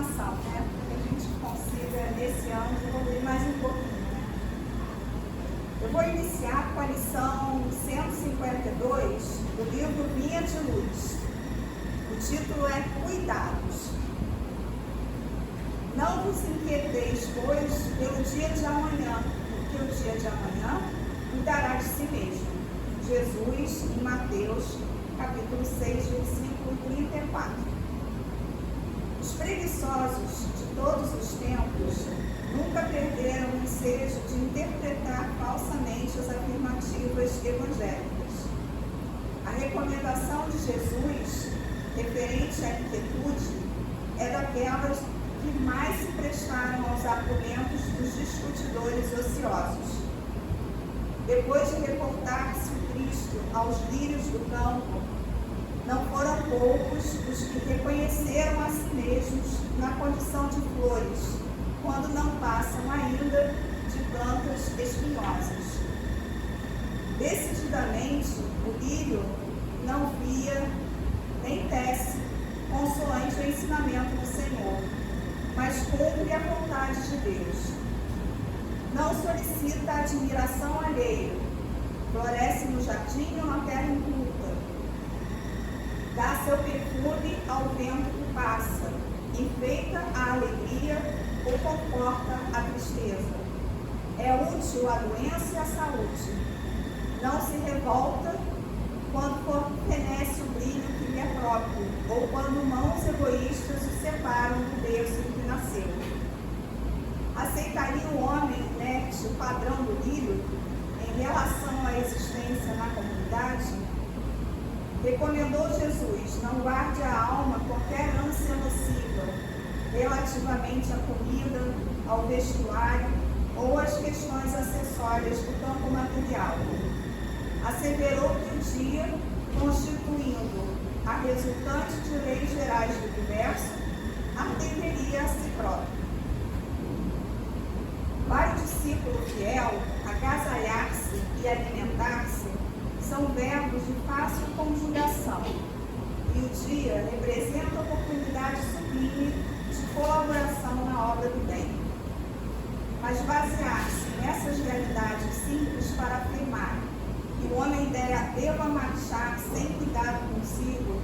afirmação, né? Para que a gente consiga, nesse ano, desenvolver mais um pouquinho, né? Eu vou iniciar com a lição 152 do livro Vinha de Luz. O título é Cuidados. Não vos inquieteis, pois, pelo dia de amanhã, porque o dia de amanhã cuidará de si mesmo. Jesus, em Mateus, capítulo 6, versículo 34. Os preguiçosos de todos os tempos nunca perderam o ensejo de interpretar falsamente as afirmativas evangélicas. A recomendação de Jesus, referente à inquietude, é daquelas que mais se prestaram aos argumentos dos discutidores ociosos. Depois de reportar-se o Cristo aos lírios do campo, não foram poucos os que reconheceram a si mesmos na condição de flores, quando não passam ainda de plantas espinhosas. Decididamente, o lírio não via nem tece consoante o ensinamento do Senhor, mas cumpre a vontade de Deus. Não solicita a admiração alheia, floresce no jardim ou na terra inculta, dá seu perfume ao vento que passa, enfeita a alegria ou comporta a tristeza. É útil à doença e à saúde. Não se revolta quando fenece o brilho que lhe é próprio, ou quando mãos egoístas o separam do berço em que nasceu. Aceitaria o homem inerte o padrão do lírio em relação à existência na comunidade? Recomendou Jesus: não guarde a alma qualquer ânsia nociva relativamente à comida, ao vestuário ou às questões acessórias do campo material. Asseverou que o dia, constituindo a resultante de leis gerais do universo, atenderia a si próprio. Para o discípulo fiel, agasalhar-se e alimentar-se são verbos de fácil conjugação, e o dia representa a oportunidade sublime de colaboração na obra do bem. Mas basear-se nessas realidades simples para afirmar que o homem deva marchar sem cuidado consigo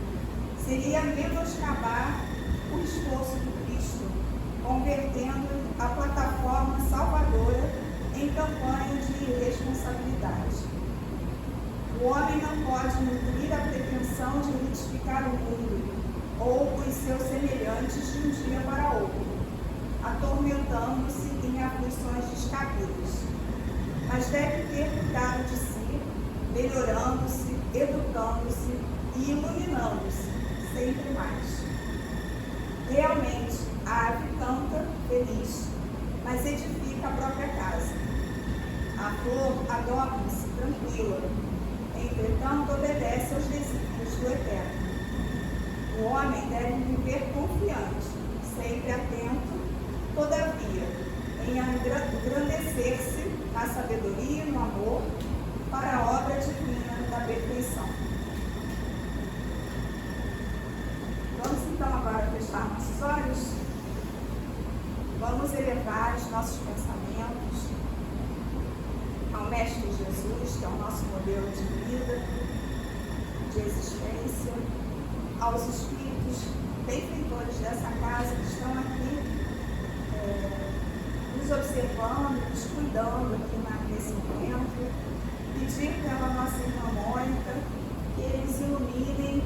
seria menoscabar o esforço do Cristo, convertendo a plataforma salvadora em campanha de irresponsabilidade. O homem não pode nutrir a pretensão de retificar o mundo ou os seus semelhantes de um dia para outro, atormentando-se em aflições descabidas, mas deve ter cuidado de si, melhorando-se, educando-se e iluminando-se sempre mais. Realmente, a ave canta feliz, mas edifica a própria casa. A flor adorme-se tranquila, entretanto obedece aos desígnios do Eterno. O homem deve viver confiante, sempre atento, todavia, em engrandecer-se na sabedoria e no amor para a obra divina da perfeição. Vamos então agora fechar nossos olhos. Vamos elevar os nossos pensamentos ao Mestre Jesus, que é o nosso modelo de vida, de existência, aos espíritos benfeitores dessa casa que estão aqui nos observando, nos cuidando aqui nesse momento, pedir pela nossa irmã Mônica que eles iluminem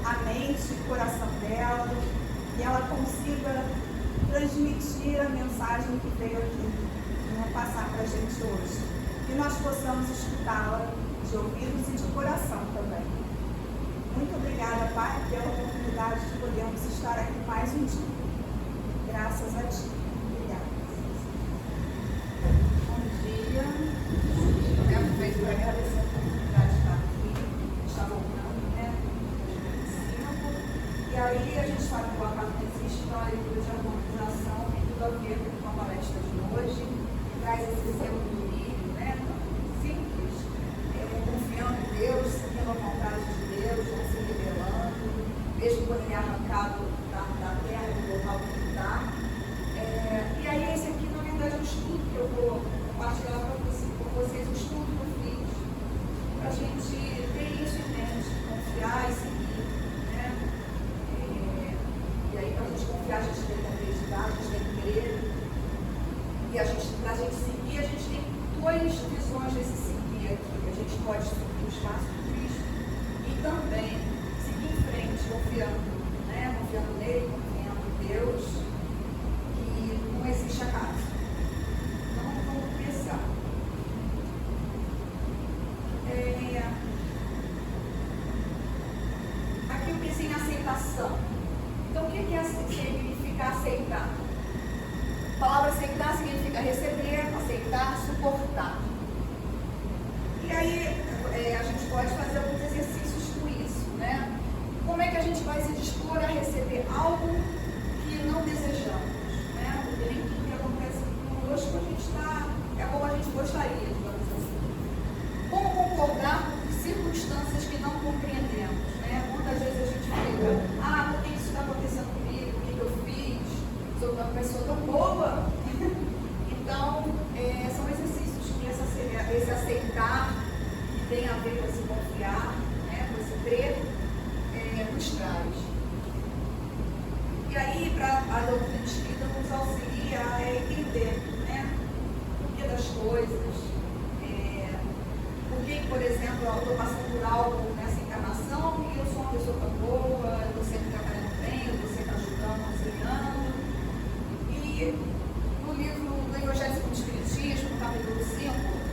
a mente e o coração dela e ela consiga transmitir a mensagem que veio aqui, passar para a gente hoje. Que nós possamos escutá-la de ouvidos e de coração também. Muito obrigada, Pai, pela oportunidade de podermos estar aqui mais um dia. Graças a Ti. Obrigada. Bom dia. Eu aproveito para agradecer a oportunidade de estar aqui. Está voltando, né? E aí a gente sabe que o acaso não existe, então a leitura de harmonização tem tudo a ver com a palestra de hoje. Traz esse exemplo do livro, né? Simples, confiando em Deus, seguindo a vontade de Deus, não se rebelando, mesmo quando ele é arrancado da terra do local aceitação. Então, o que significa aceitar? A palavra aceitar significa receber, aceitar, suportar. E aí, a gente pode fazer alguns exercícios com isso, né? Como é que a gente vai se dispor a receber algo que não desejamos, né? Porque nem tudo que acontece conosco é como a gente gostaria, digamos assim. Como concordar com circunstâncias que não compreendemos, né? Muitas vezes a gente fica, por que isso está acontecendo comigo? O que eu fiz? Sou uma pessoa tão boa. Então, são exercícios que esse aceitar, que tem a ver com esse confiar, né? Com esse crer, nos traz. E aí, para a doutrina espírita, nos auxilia a entender, né? O porquê das coisas. Por que, por exemplo, eu estou passando por algo nessa encarnação e eu sou uma pessoa tão boa, eu estou sempre trabalhando bem, eu estou sempre ajudando, auxiliando. E no livro do Evangelho segundo o Espiritismo, no capítulo 5,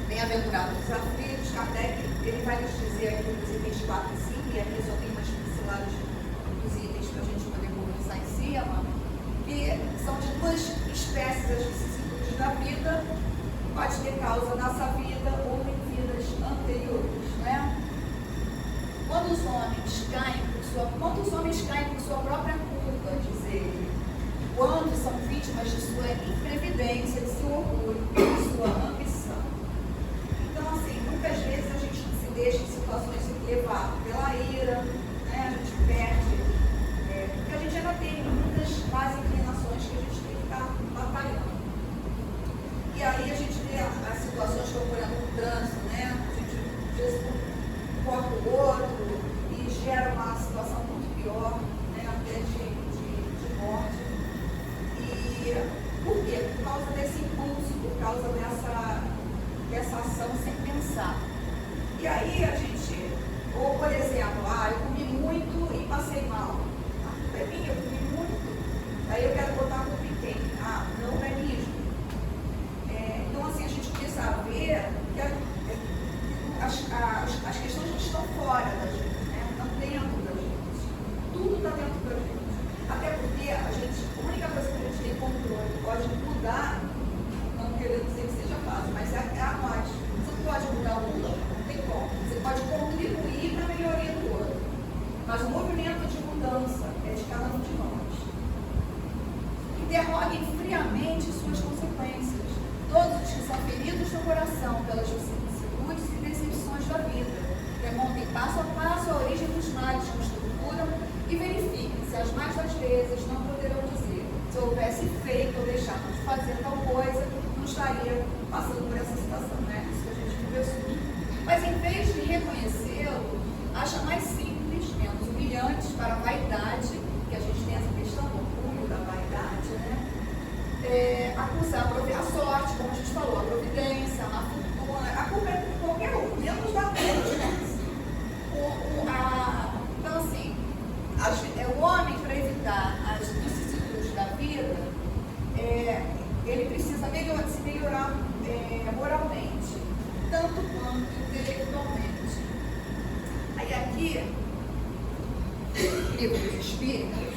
Bem-aventurados os aflitos, Kardec, ele vai nos dizer aqui nos itens 4 e 5, e aqui só tem umas pinceladas dos itens para a gente poder conversar em cima, que são de duas espécies as vicissitudes da vida, pode ter causa nessa vida ou em vidas anteriores, né? Quantos homens caem por sua própria culpa, diz ele? Quantos são vítimas de sua imprevidência, de seu orgulho, de sua ambição? Então, assim, muitas vezes a gente se deixa em situações levar pela ira, né? A gente perde, porque a gente ainda tem muitas más inclinações que a gente tem que estar batalhando. E aí a gente vê as situações que ocorrem no trânsito, né? A gente, às vezes, corta o outro e gera uma situação muito pior, né? Até de morte. E por quê? Por causa desse impulso, por causa dessa ação sem pensar. E aí a gente, ou por exemplo, eu comi muito e passei mal. Culpa é minha, eu comi muito. Aí eu quero botar a culpa em quem? Meu organismo. Então assim, a gente precisa ver que as questões não estão fora da gente, né? Estão dentro da gente. Tudo está dentro da gente. Até porque a única coisa que a gente tem controle, pode mudar, não querendo dizer que seja fácil, mas é a nós. Você não pode mudar o mundo, não tem como. Você pode contribuir para a melhoria do outro. Mas o movimento de mudança é de cada um de nós. Interroguem friamente suas consequências. Todos os que são feridos no coração pelas vicissitudes e decepções da vida, remontem passo a passo a origem dos males que os torturam e verifiquem se as mais das vezes não poderão dizer: se eu houvesse feito ou deixado de fazer tal coisa, não estaria passando por essa situação, né? Isso que a gente conversou. Mas em vez de reconhecê-lo, acha mais simples, menos humilhante para a vaidade, que a gente tem essa questão do orgulho da vaidade, né? Acusar a sorte, como a gente falou, a providência, a má fortuna, a culpa é de qualquer um, menos da Deus. Então, assim, o homem, para evitar as vicissitudes da vida, ele precisa se melhorar moralmente, tanto quanto intelectualmente. Aí aqui, livro dos Espíritos,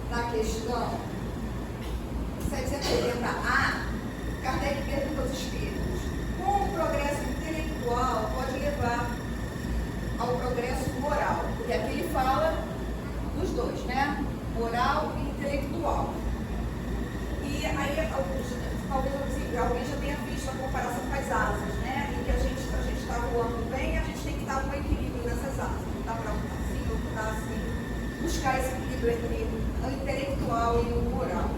na questão 780A, Kardec pergunta aos espíritos: como o progresso intelectual pode levar ao progresso moral? Porque aqui ele fala dos dois, né? Moral e intelectual. E aí, talvez alguém já tenha visto a comparação com as asas, né? Em que a gente está voando bem, a gente tem que estar com equilíbrio nessas asas. Não dá para voar assim, ou voar assim. Buscar esse equilíbrio entre o intelectual e o moral.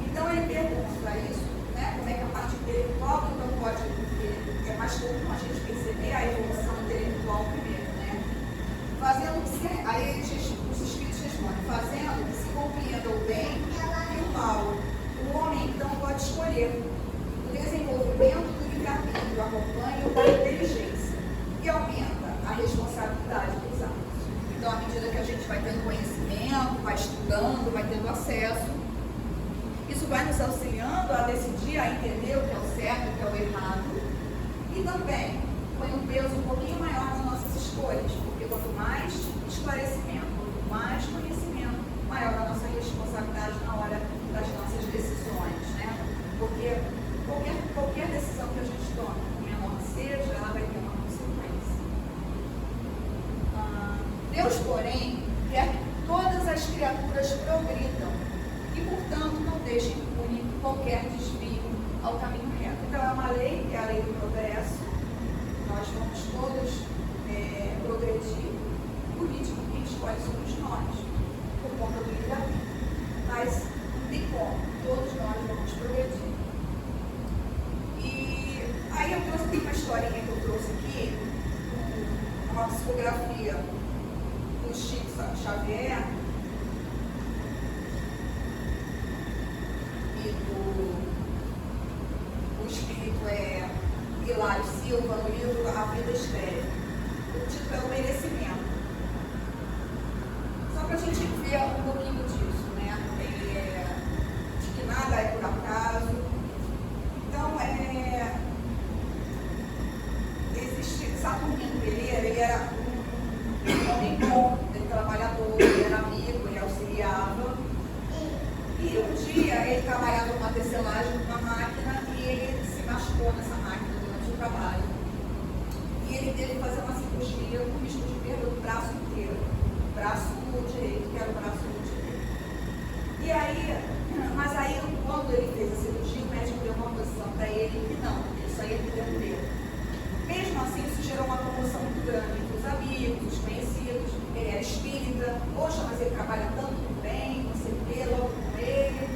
Então ele pergunta isso, né? Como é que a parte intelectual então pode, porque é mais comum a gente perceber a evolução intelectual primeiro, né? Fazendo que aí os espíritos respondem: fazendo que se compreenda o bem e o mal. O homem então pode escolher. O desenvolvimento do livre-arbítrio acompanha o da inteligência e aumenta a responsabilidade dos atos. Então, à medida que a gente vai tendo conhecimento, vai estudando, vai tendo acesso, isso vai nos auxiliando a decidir, a entender o que é o certo, o que é o errado, E também põe um peso um pouquinho maior nas nossas escolhas, porque quanto mais esclarecimento, quanto mais conhecimento, maior a nossa responsabilidade na hora das nossas decisões, né? Porque qualquer decisão que a gente tome, por menor seja, ela vai ter uma consequência. Deus, porém, quer que todas as criaturas progridam e, portanto, não deixem impune qualquer desvio ao caminho reto. Então, é uma lei, que é a lei do progresso. Nós vamos todos progredir. O ritmo que escolhe somos nós, por conta do livre-arbítrio. Mas não tem como, todos nós vamos progredir. E aí eu trouxe uma historinha que eu trouxe aqui, uma psicografia do Chico Xavier e o espírito é Hilário Silva, no livro A Vida Estéril. O título é O Merecimento. Só para a gente ver um pouquinho disso, né? De que nada é por acaso. Então, existe Saturnino Pereira, ele era um homem bom, ele trabalhador, ele era amigo, ele auxiliava. E um dia ele trabalhava numa tecelagem, numa máquina, e ele se machucou nessa máquina durante o trabalho. E ele teve que fazer uma cirurgia com risco de perda do braço inteiro. Braço direito, que era o braço direito. E aí, mas aí quando ele fez a cirurgia, o médico deu uma posição para ele que não, ele só ia perder um dedo. Mesmo assim, isso gerou uma comoção muito grande entre os amigos, os conhecidos. Ele era espírita, poxa, mas ele trabalha tanto bem, não sei o quê, logo com ele.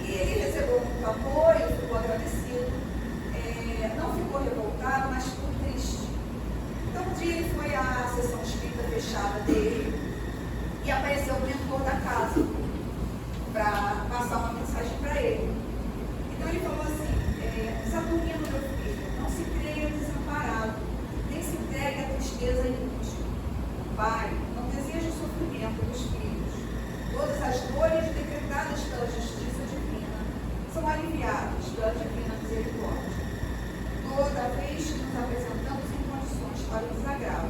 E ele recebeu muito apoio, ficou agradecido. Não ficou revoltado, mas ficou triste. Então, um dia ele foi à sessão espírita fechada dele e apareceu o mentor da casa para passar uma mensagem para ele. Então, ele falou assim: Saturnino, meu filho, não se creia desamparado, nem se entregue à tristeza inútil. Pai, não deseja o sofrimento dos filhos. Todas as dores decretadas pela justiça divina são aliviadas pela divina misericórdia. Toda vez que nos apresentamos em condições para o desagravo,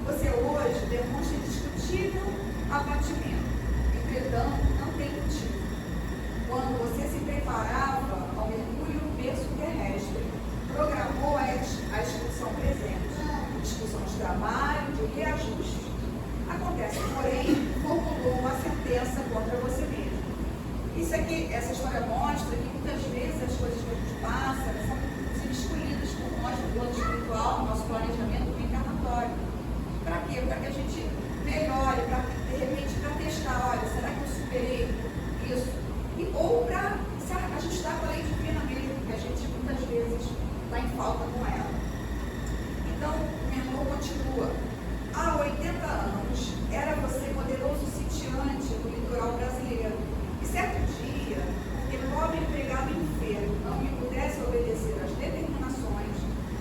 você hoje demonstra indiscutível abatimento. Entretanto, não tem motivo. Quando você se preparava ao mergulho no berço terrestre, programou a expulsão presente, expulsão de trabalho, de reajuste. Acontece, porém, formulou uma sentença contra você mesmo. Isso aqui, essa história mostra que muitas vezes as coisas que a gente passa são escolhidas por nós no plano espiritual, no nosso planejamento reencarnatório. Para quê? Para que a gente melhore, de repente para testar, olha, será que eu superei isso? Ou para se ajustar com a lei divina mesmo, que a gente muitas vezes está em falta com ela. Então, o mentor continua. Há 80 anos, era você poderoso sitiante do litoral brasileiro. E certo dia, porque pobre empregado enfermo não me pudesse obedecer às determinações,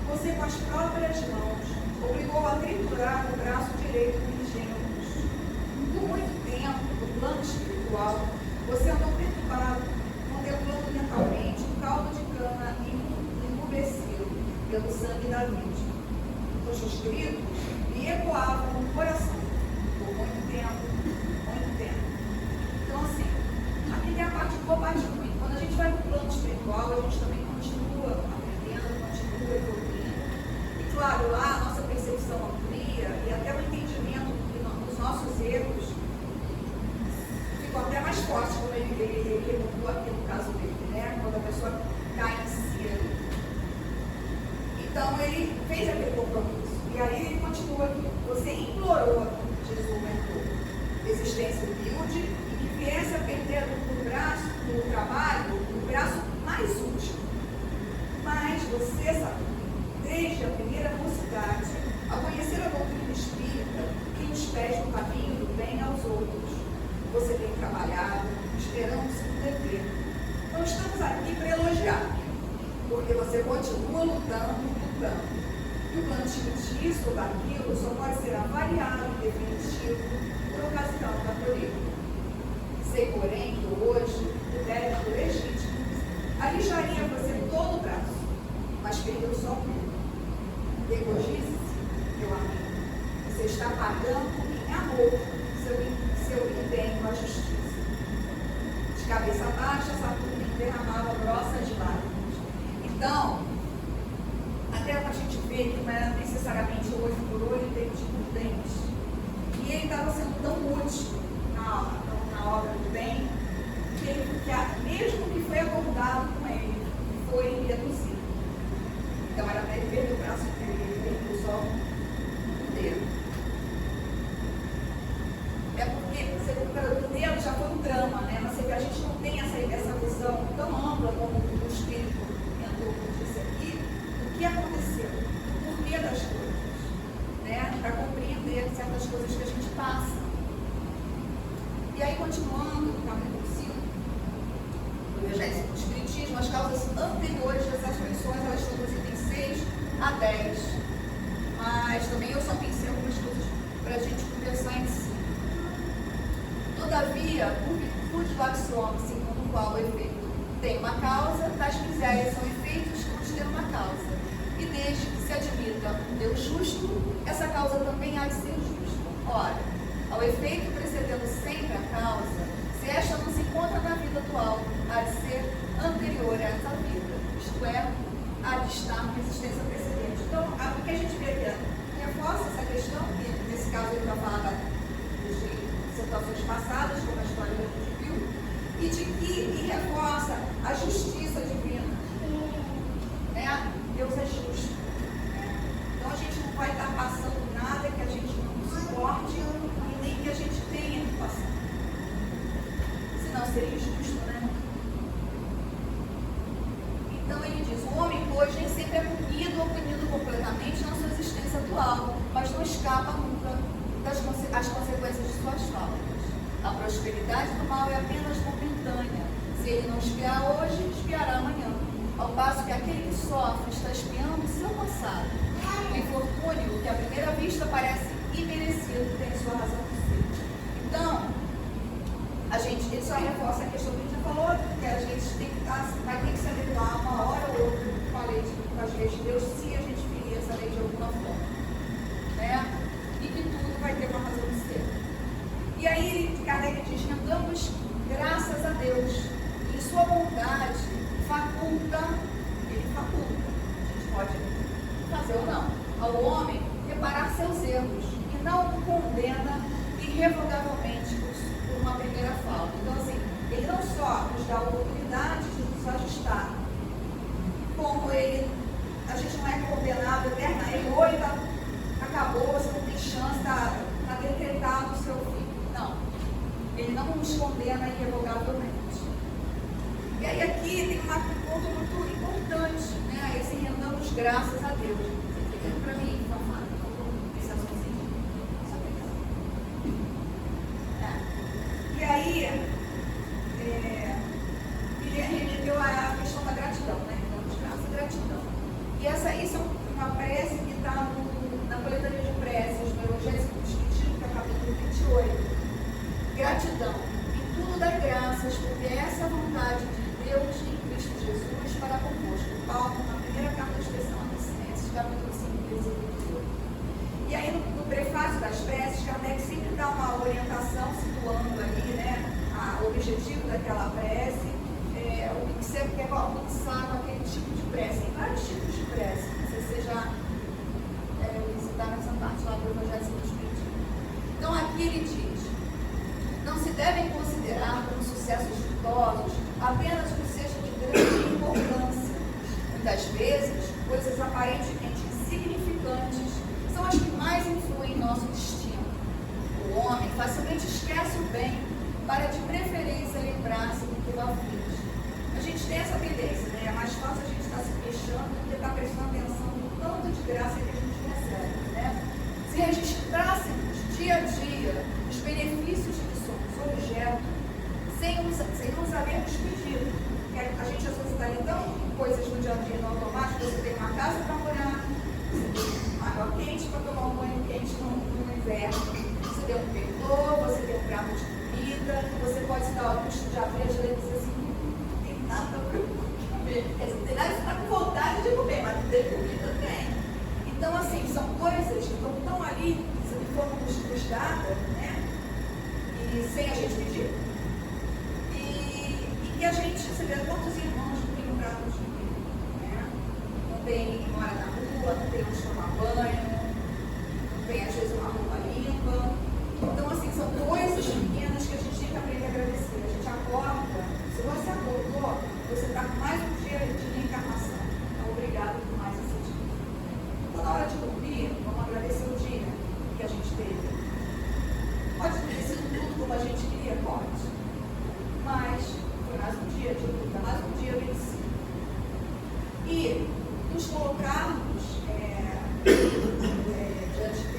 você com as próprias mãos obrigou a triturar o braço direito do engenho. Por muito tempo, no plano espiritual, você andou perturbado, contemplando mentalmente um caldo de cana emubecido pelo sangue da vítima. Os gritos lhe ecoavam no coração por muito tempo, muito tempo. Então, assim, aqui tem a parte boa, a parte ruim. Quando a gente vai para o plano espiritual, a gente também continua aprendendo, continua evoluindo. E, claro, lá a nossa percepção amplia e até o entendimento dos nossos erros ficou até mais forte, como ele evoluiu aqui no caso dele, né? Quando a pessoa cai em si. Então, ele fez aquele compromisso. E aí ele continua aqui. Você implorou, Jesus mentor, existência humilde e que viesse a perder no trabalho, o braço mais útil. Mas você, sabe, desde a primeira mocidade, ao conhecer a doutrina espírita, que nos pés no caminho do bem aos outros, você tem trabalhado, esperando se dever. Não estamos aqui para elogiar, porque você continua lutando. E o plantio disso ou daquilo só pode ser avaliado e definitivo por ocasião da colheita. Sei, porém, que hoje o débito legítimo alijaria você todo o braço, mas perdeu só um. Regozije-se, meu amigo. Você está pagando em amor seu empenho com a justiça. De cabeça baixa, Saturno derramava grossas lágrimas. Então, até para a gente ver que não era necessariamente olho por olho, dente por dente. E ele estava sendo tão útil na obra do bem, que mesmo que foi acordado com ele, foi reduzido. Então era para ele perder o braço dele, ele perdeu só o dedo. É porque o dedo já foi um drama, né? Mas a gente não tem essa visão tão ampla como o Espírito tentou disse aqui, do que aconteceu, do porquê das coisas, né? Para compreender certas coisas que a gente passa. E aí, continuando no capítulo 5, do Espiritismo, as causas anteriores das aflições, elas estão nos itens 6 a 10. Mas também eu só pensei algumas coisas para a gente conversar em si. Todavia, por virtude do axioma segundo o qual o efeito tem uma causa, tais misérias são efeitos que não têm uma causa. E desde que se admita um Deus justo, essa causa também há de ser justa. Ora, ao efeito precedendo sempre a causa, se esta não se encontra na vida atual, há de ser anterior a essa vida, isto é, há de estar na existência precedente. Então, o que a gente vê aqui reforça essa questão, que nesse caso ele vai falar de situações passadas, como a história que a gente viu, e reforça a justiça divina. Né? Deus é justo. Então a gente não vai estar passando nada que a gente não suporte e nem que a gente tenha que passar. Senão seria injusto, né? Então ele diz, o homem, pois, nem sempre é punido ou punido completamente na sua existência atual, mas não escapa nunca às consequências de suas faltas. A prosperidade do mal é apenas momentânea. Se ele não espiar hoje, espiará amanhã. Ao passo que aquele que sofre está espiando o seu passado. O infortúnio, que à primeira vista parece imerecido, tem sua razão de ser. Então, ele só reforça a questão que a gente já falou, que a gente vai ter que se adequar uma hora ou outra com as leis de Deus, se a gente ferir essa lei de alguma forma. Né? E que tudo vai ter uma razão de ser. E aí, Kardec diz, rendamos graças a Deus, em sua vontade, ele faculta, a gente pode fazer ou não, ao homem reparar seus erros e não o condena irrevogavelmente por uma primeira falta. Então, assim, ele não só nos dá a oportunidade de nos ajustar, como a gente não é condenado eternamente, oi, acabou, você não tem chance, está decretado o seu fim. Não, ele não nos condena irrevogavelmente. E aí aqui tem um ponto muito importante, né? Esse rendamos graças a Deus. Você fica para mim, Fafá, esse assunto. Só pegar. E aí, ele remeteu a questão da gratidão, né? Rendamos graças e gratidão. E essa aí é uma prece que está na coletânea de preces do Evangelho segundo o Espiritismo, que é o capítulo 28. Gratidão. Em tudo dai graças, porque essa é a vontade de Deus em Cristo Jesus para convosco. Paulo, na primeira carta de Tessalonicenses, capítulo 5, versículo 18. E aí, no prefácio das preces, Kardec sempre dá uma orientação, situando ali, né, o objetivo daquela prece, o que você quer alcançar com aquele tipo de prece. Tem vários tipos de prece. Não sei se você já visitar nessa parte lá do Evangelho segundo o Espiritismo. Então, aqui ele diz, não se devem considerar como sucessos ditosos apenas o que seja de grande importância. Muitas vezes, coisas aparentemente insignificantes são as que mais influem em nosso destino. O homem facilmente esquece o bem para, de preferência, lembrar-se do que o aflige. A gente tem essa tendência, né? É mais fácil a gente estar se queixando do que estar prestando atenção no tanto de graça que a gente recebe, né? Se registrássemos dia a dia os benefícios de que somos objeto, sem não sabermos pedir. A gente às vezes está ali tão coisas no dia a dia, no automático, você tem uma casa para morar, você tem água quente para tomar um banho quente no inverno, você tem um perdoa, você tem um prato de comida, você pode se dar o luxo de abrir a geladeira e dizer assim, não tem nada para comer. Quer dizer, tem nada, você está com vontade de comer, mas não tem comida, tem. Então, assim, e sem a gente pedir. E que a gente, você vê quantos irmãos não tem lugar para dormir, né? Não tem, mora na rua, não tem onde tomar banho, não tem às vezes uma roupa limpa. Então, assim, são coisas pequenas que a gente tem que aprender a agradecer. A gente acorda, se você acordou, você está com mais um dia de reencarnação. Então, obrigado por mais esse dia. Então, na hora de dormir, vamos agradecer o dia que a gente teve. Pode ter sido tudo como a gente queria, pode. Mas foi mais um dia de luta, mais um dia vencido. E nos colocarmos diante de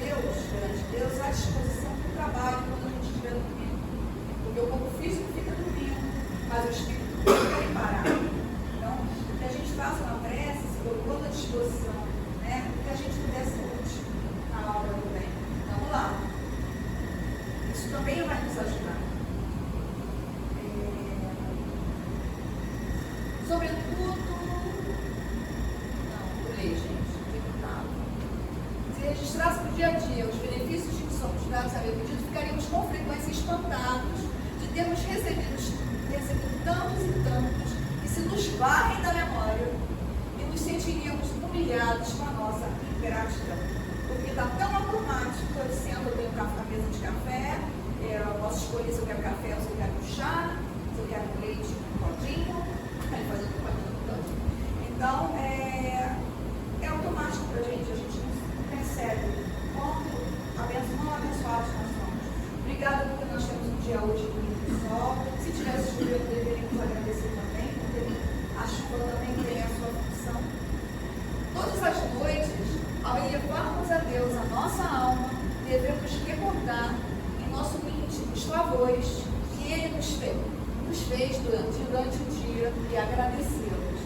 Deus, à disposição do trabalho quando a gente estiver dormindo. Porque o corpo físico fica dormindo, mas o espírito fica aí parado. Então, que a gente faça uma prece, se colocando à disposição, né? Que a gente pudesse útil na obra do bem. Vamos lá. Isso também vai nos ajudar. Sobretudo, não, vou ler, gente, se registrasse no dia a dia os benefícios que somos dados a meu pedido, ficaríamos com frequência espantados de termos recebido tantos e tantos que se nos varrem da memória e nos sentiríamos humilhados com a nossa ingratidão. Porque está tão automático, eu sendo, eu tenho a mesa de café, eu posso escolher se eu quero café ou se eu quero chá, se eu quero leite com codinho, fazer um codinho com codinho. Então, é automático para a gente não percebe quanto abençoados nós somos. Obrigada porque nós temos um dia hoje bonito de sol. Se tivesse chovendo, deveríamos agradecer também, porque a chuva também tem a sua função. Todas as noites, ao elevarmos a Deus a nossa alma, devemos recordar em nosso íntimo os favores que Ele nos fez durante o dia e agradecê-los.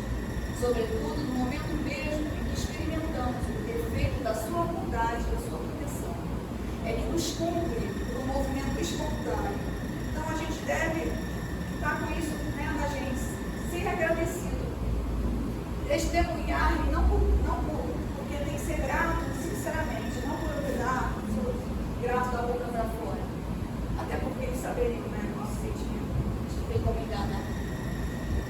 Sobretudo no momento mesmo em que experimentamos o efeito da sua bondade, da sua proteção. É que nos cumpre no movimento espontâneo. Então a gente deve estar com isso dentro da gente, ser agradecido. Testemunhar, e não porque tem que ser grato, sinceramente, não por obrigar, sou grato da boca para fora. Até porque eles saberem como é o nosso sentimento. A gente não tem como enganar.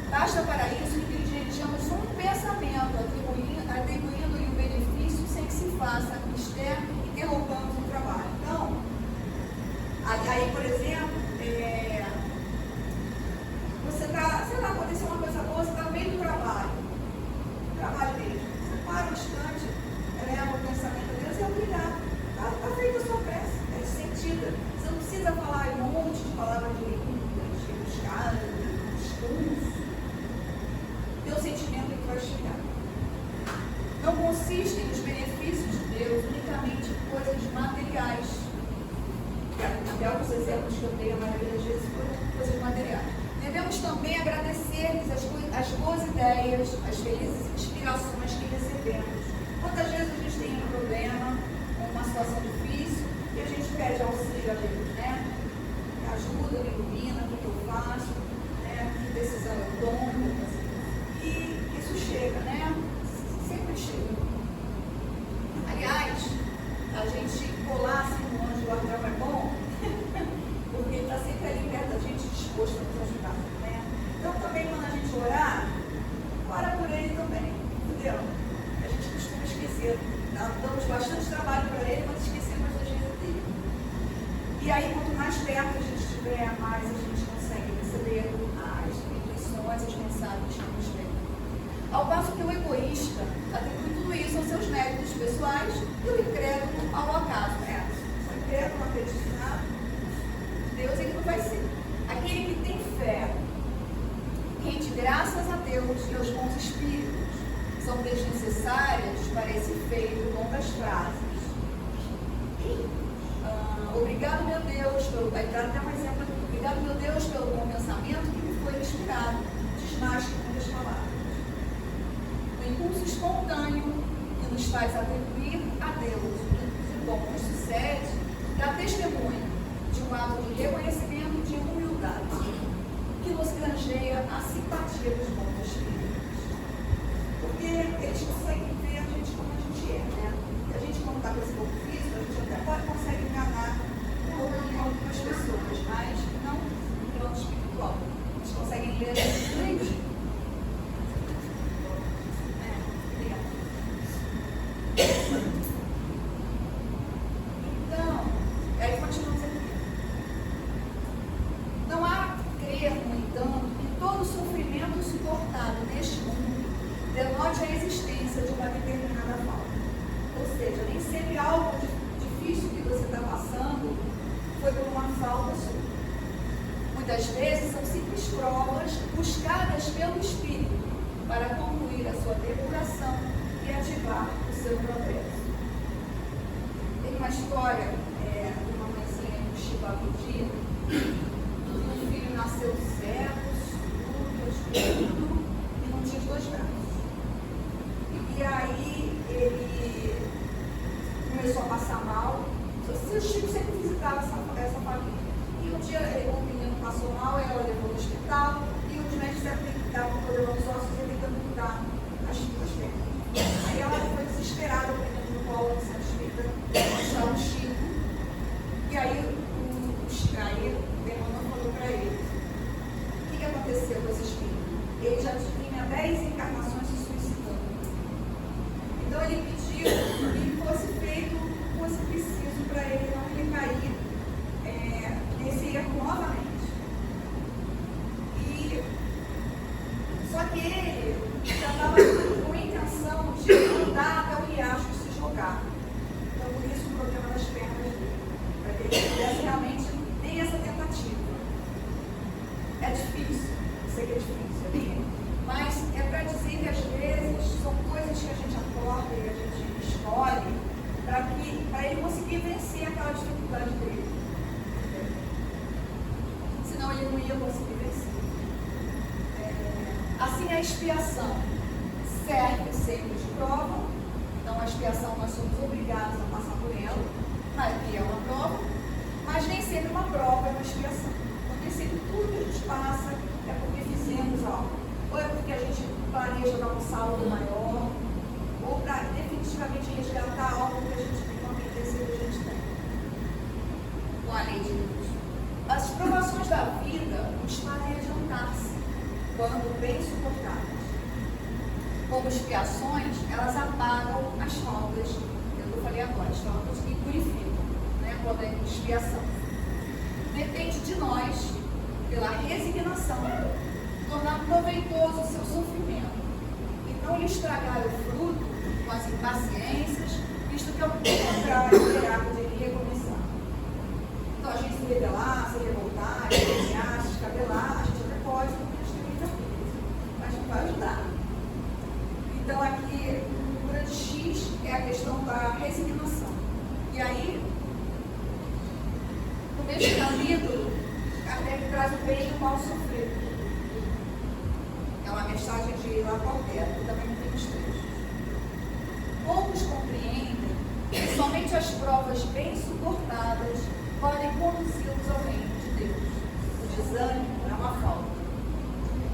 Basta para isso que dirijamos um pensamento, atribuindo-lhe um benefício sem que se faça externo e interrompamos o trabalho. Então, aí, por exemplo, você está, sei lá, aconteceu uma coisa boa, você está no meio do trabalho mesmo. Você para um instante, eleva o pensamento a Deus e é obrigado. Está feita a sua prece, é sentida. Você não precisa falar um monte de palavras de línguas, rebuscadas, discurso. Teu sentimento é que vai chegar. Não consistem nos benefícios de Deus unicamente em coisas materiais. Até alguns exemplos que eu dei, a maioria das vezes foram coisas materiais. Devemos também agradecer-lhes as boas ideias, as felizes inspirações que recebemos. Quantas vezes a gente tem um problema, uma situação difícil, e a gente pede auxílio a Deus, né? Me ajuda, me ilumina, o que eu faço, né? Que decisão eu tomo, e isso chega, né? Sempre chega. Aliás, a gente colar assim no anjo do guardião é bom, porque ele está sempre ali perto da gente, disposto a nos ajudar, né? Então também quando a gente orar, ora por ele também, entendeu? A gente costuma esquecer, damos bastante trabalho para ele, mas esquecemos das vezes dele. E aí quanto mais perto a gente estiver, mais a gente consegue receber as intuições, as mensagens que nos vêm. Ao passo que o egoísta atribui tudo isso aos seus méritos pessoais e o incrédulo ao acaso, né? O incrédulo não acredita em nada, Deus ele não vai ser. Aquele que tem fé, rende graças a Deus e aos bons espíritos, são desnecessárias para esse feito longas frases. Obrigado, meu Deus, vai dar até um exemplo aqui. Obrigado, meu Deus, pelo bom pensamento que me foi inspirado. Diz mais que muitas palavras. O impulso espontâneo que nos faz atribuir a Deus o bom que sucede, dá testemunho de um ato de reconhecimento e de humildade, que nos granjeia a simpatia dos bons espíritos. Porque eles conseguem ver a gente como a gente é, né? E a gente, quando está com esse corpo físico, a gente até pode conseguir enganar algumas pessoas, mas note a existência de uma determinada falta. Ou seja, nem sempre algo difícil que você está passando foi por uma falta sua. Muitas vezes são simples provas buscadas pelo Espírito para concluir a sua depuração e ativar o seu progresso. Tem uma história de uma mãezinha em Chibabuti, que um filho nasceu cego, surdo, e não tinha os 2 braços. E aí ele começou a passar mal. O Chico sempre visitava essa família. E um dia o menino passou mal, ela levou no hospital, e os médicos estavam com problema nos ossos e ele tentando mudar as 2 pernas. Aí ela foi desesperada, pegando no colo do Santo Espírita, mostrar o Chico. E aí o Fernando falou para ele: o que aconteceu com esse espírito? Ele já tinha 10 encarnações se suicidando. Então ele pediu que fosse feito o que fosse preciso para ele não recair nesse erro novamente. Só que ele já estava com a intenção de andar até o riacho e se jogar. Então por isso o problema das pernas dele, para que ele pudesse realmente ter essa tentativa. É difícil, eu sei que é difícil, mas é para dizer que às vezes são coisas que a gente acorda e a gente escolhe para ele conseguir vencer aquela dificuldade dele. Senão ele não ia conseguir vencer. Assim, a expiação serve sempre de prova. Então, a expiação nós somos obrigados a passar por ela, mas é uma prova, mas nem sempre uma prova é uma expiação. Então, nem sempre tudo que a gente passa é porque fizemos algo, ou é porque a gente planeja dar um saldo maior, ou para definitivamente resgatar algo que a gente tem, uma tendência que a gente tem, com a lei de Deus. As provações da vida nos fazem adiantar-se quando bem suportadas. Como expiações, elas apagam as faltas, eu falei agora, as faltas que purificam, né, quando é expiação. Depende de nós, pela resignação, tornar proveitoso o seu sofrimento e não lhe estragar o fruto com as impaciências, visto que é o contrário de ele recomeçar. Então, a gente se rebelar, se revoltar, se descabelar, a gente até pode, porque a gente tem muita coisa, mas não vai ajudar. Então, aqui, o grande X é a questão da resignação. E aí, no mesmo capítulo, Kardec traz o bem e o mal sofrer. É uma mensagem de Lacordaire, que também tem os trechos. Poucos compreendem que somente as provas bem suportadas podem conduzi-los ao reino de Deus. O desânimo é uma falta.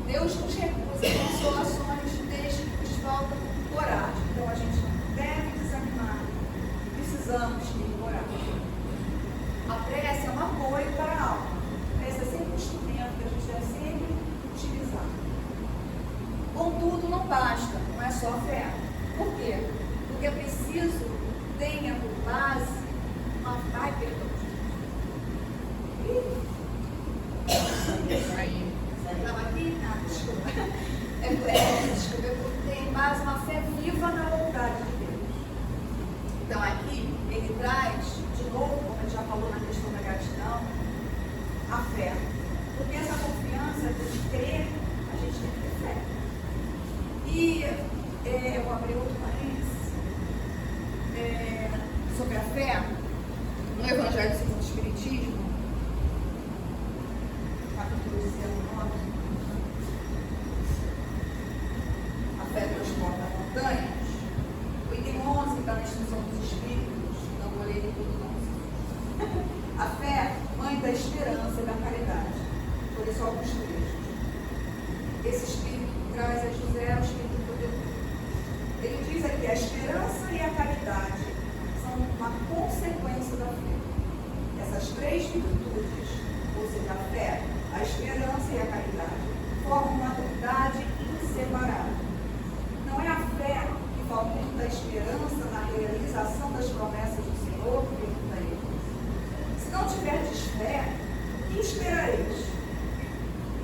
Deus nos recusa consolações desde que nos falta coragem. Então a gente não deve desanimar. Precisamos ter coragem. A prece é um apoio para a alma. A prece é sempre um instrumento que a gente deve sempre utilizar. Contudo, não basta, não é só a fé. Por quê? Porque é preciso tenha por base uma vai perdão. Estava aqui? Ah, desculpa. Desculpa, tem base uma fé viva na vontade de Deus. Então aqui ele traz, de novo, como ele já falou na questão da gratidão, a fé. Porque essa confiança de crer, a gente tem que ter fé. E eu vou abrir outro parênteses sobre a fé, no Evangelho segundo o Espiritismo, capítulo 19, a fé transporta montanhas. O item 11 está na instrução dos Espíritos, não vou ler tudo não. A fé, mãe da esperança e da caridade. Por isso, alguns trechos. Esse Espírito que traz a José é o Espírito poderoso. Ele diz aqui: a esperança e a caridade são uma consequência da fé. Essas três virtudes, ou seja, a fé, a esperança e a caridade, formam uma unidade inseparável. Não é a fé que fomenta a esperança na realização das promessas do Senhor, pergunta ele. Se não tiverdes fé, o que esperareis?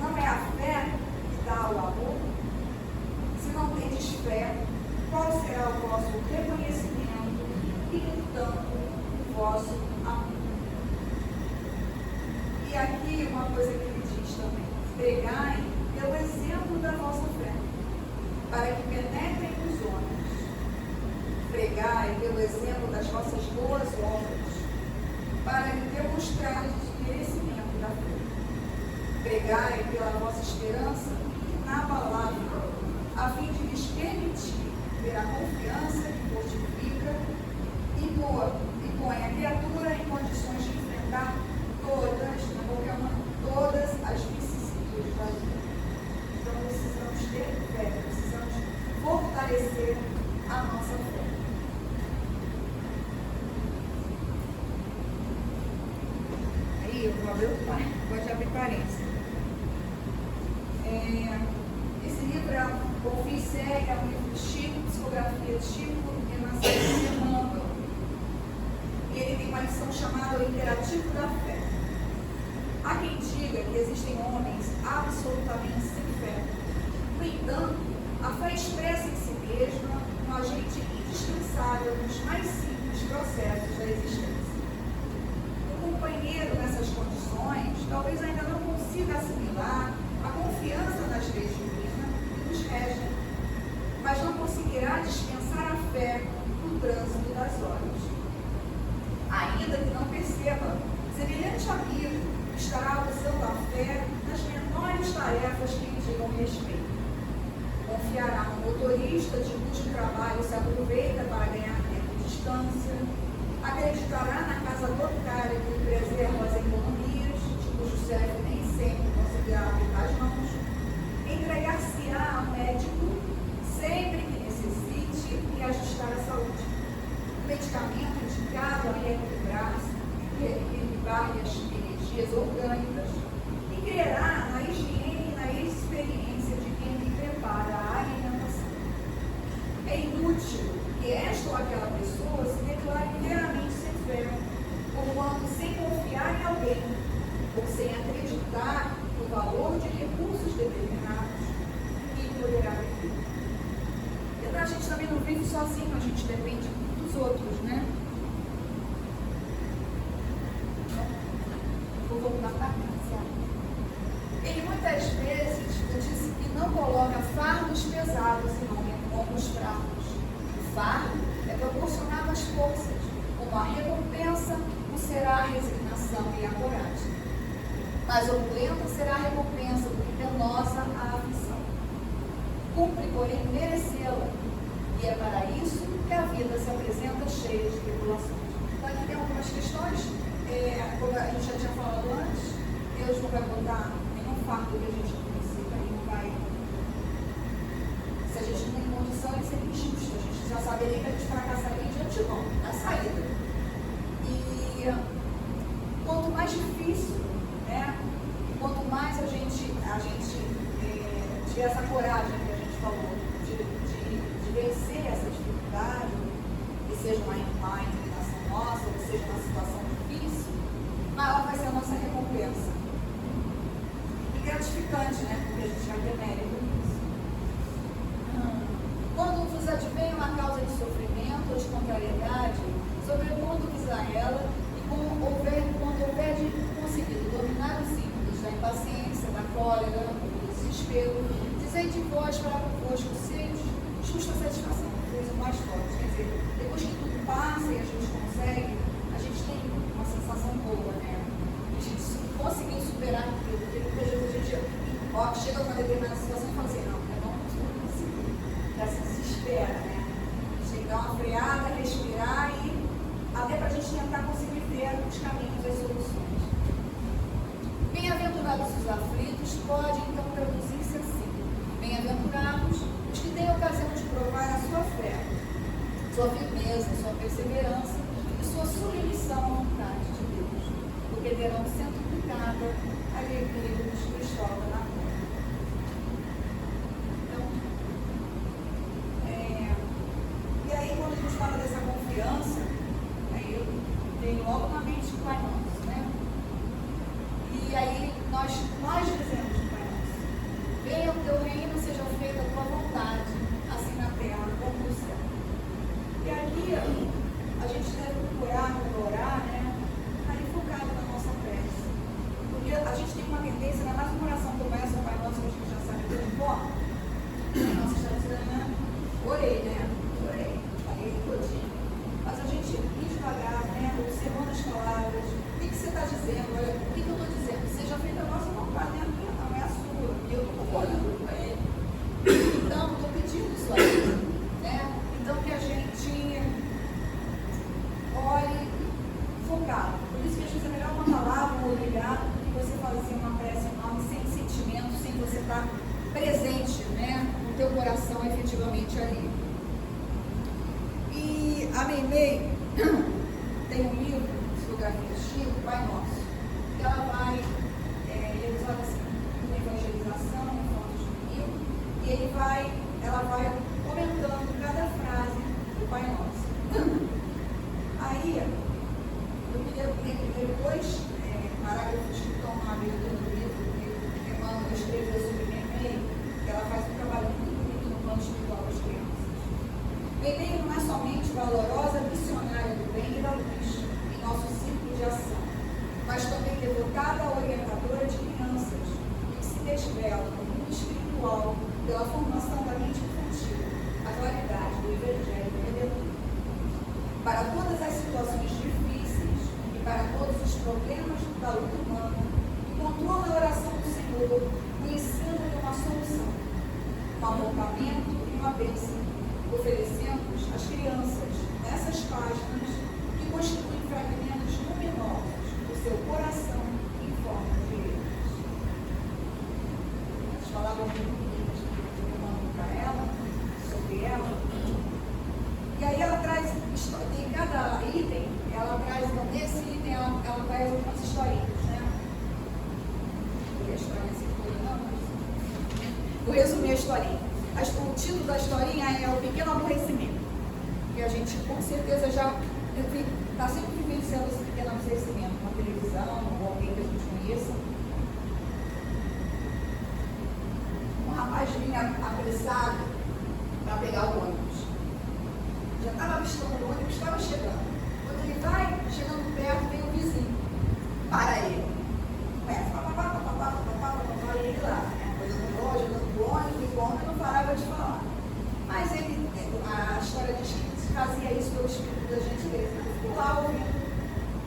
Não é a fé que dá o amor? Se não tendes fé, qual será o vosso reconhecimento e, portanto, o vosso amor. E aqui uma coisa que ele diz também: pregai pelo exemplo da vossa fé, para que penetrem nos homens. Pregai pelo exemplo das vossas boas obras, para que demonstrardes o merecimento da fé. Pregai pela vossa esperança inabalável, a fim de lhes permitir ter a confiança que fortifica e põe a criatura em condições de enfrentar todas as vicissitudes da vida. Então precisamos ter fé, precisamos fortalecer a nossa fé. Aí eu vou abrir parênteses. Esse livro é Confie Segue, é um livro de Chico, psicografia de Chico e Nascimento de Emmanuel. E ele tem uma lição chamada O Imperativo da Fé. Há quem diga que existem homens absolutamente sem fé. No entanto, a fé expressa em si mesma um agente indispensável nos mais simples processos da existência. O companheiro nessas condições talvez ainda não consiga assimilar a confiança nas leis divinas que nos regem, mas não conseguirá dispensar a fé no trânsito das horas. Ainda que não perceba, semelhante amigo estará usando a fé nas menores tarefas que lhe digam respeito. Confiará no motorista de cujo trabalho se aproveita para ganhar tempo de distância. Acreditará na casa bancária que lhe preserva as economias, de cujo chefe nem sempre conseguirá apertar as mãos. Entregar-se-á ao médico sempre que necessite e ajustar a saúde. O medicamento indicado a reequilibrar-se, reequilibrar as energias orgânicas, e crerá na higiene e na experiência de quem lhe prepara a alimentação. É inútil que esta ou aquela pessoa se declare inteiramente sem fé, porquanto sem confiar em alguém, ou sem acreditar no valor de recursos determinados, que poderá viver. A gente também não vive sozinho, a gente depende dos outros, né? Vou voltar para casa. Ele muitas vezes disse que não coloca fardos pesados e não ombros fracos. O fardo é proporcionado às forças, como a recompensa não será a resignação e a coragem. Mas opulenta será a recompensa, porque penosa a aflição. Cumpre, porém, merecê-la. E é para isso que a vida se apresenta cheia de tribulações. Então, aqui tem algumas questões, como a gente já tinha falado antes, Deus não vai botar nenhum fardo que a gente não precisa, Ele não vai. Se a gente não tem condição, Ele seria injusto. A gente já saberia que a gente fracassaria de antemão, na saída. E quanto mais difícil, né? Quanto mais a gente tiver essa coragem que a gente falou, de vencer essa dificuldade, que seja uma inclinação nossa, ou seja uma situação difícil, maior vai ser a nossa recompensa. E gratificante, né? Porque a gente vai ter mérito nisso. Quando vos advém uma causa de sofrimento ou de contrariedade, sobrepondo-vos a ela, e quando houver conseguido dominar os ímpetos da impaciência, da cólera, do desespero, dizei de vós para convosco seres justa satisfação, coisa mais forte. Quer dizer, depois que tudo passa e a gente consegue, a gente tem uma sensação boa, né? A gente conseguiu superar aquilo, porque muitas vezes a gente chega a uma determinada situação e fala assim, não, eu não consigo conseguir. Já se desespera, né? A gente tem que dar uma freada, respirar e até para a gente tentar conseguir ver os caminhos, as soluções. Bem-aventurados os aflitos, pode então traduzir-se assim. Bem-aventurados os que têm ocasião de provar a sua fé, sua firmeza, sua perseverança e sua submissão à vontade de Deus, porque terão centuplicada a alegria dos que estão na fé. Então, e aí quando a gente fala dessa confiança, aí eu tenho logo na mente o Pai Nosso, né? E aí nós dizemos o Pai Nosso: venha o teu reino, seja feita a tua vontade, assim na Meimei tem um livro, Psicografia do Chico, Pai Nosso, que ela vai, ele usa assim, uma evangelização, em forma de domingo, e ela vai comentando cada frase do Pai Nosso. Aí, eu queria ler dois parágrafos que estão na abertura do livro, que Emmanuel escreveu sobre Meimei, que ela faz um trabalho muito bonito no plano espiritual das crianças. Meimei não é somente valorosa missionária do bem e da luz em nosso círculo de ação, mas também devotada orientadora de crianças que se desvelam no mundo espiritual pela formação da mente infantil, a claridade do Evangelho redentor. Para todas as situações difíceis e para todos os problemas da luta humana, encontrou na oração do Senhor o ensino de uma solução, um apontamento e uma bênção, oferecendo-os às crianças nessas páginas que constituem fragmentos luminosos do seu coração em forma de letras. As palavras muito bonitas que eu mando para ela, sobre ela. E aí ela traz, em cada item, ela traz, então, nesse item ela traz algumas historinhas, né? Vou a historinha assim, vou resumir a historinha. O título da historinha é O Pequeno Aborrecimento, que a gente com certeza já está sempre vivenciando esse pequeno aborrecimento na televisão, ou alguém que a gente conheça. Um rapaz vinha apressado para pegar o ônibus. Já estava avistando o ônibus, estava chegando. Quando ele vai chegando perto, vem o vizinho para ele. E ele lá, coisa do loja, do ônibus, o homem não parava de falar. Mas ele, a história diz que fazia isso pelo espírito da gentileza. Ele ficou lá ouvindo.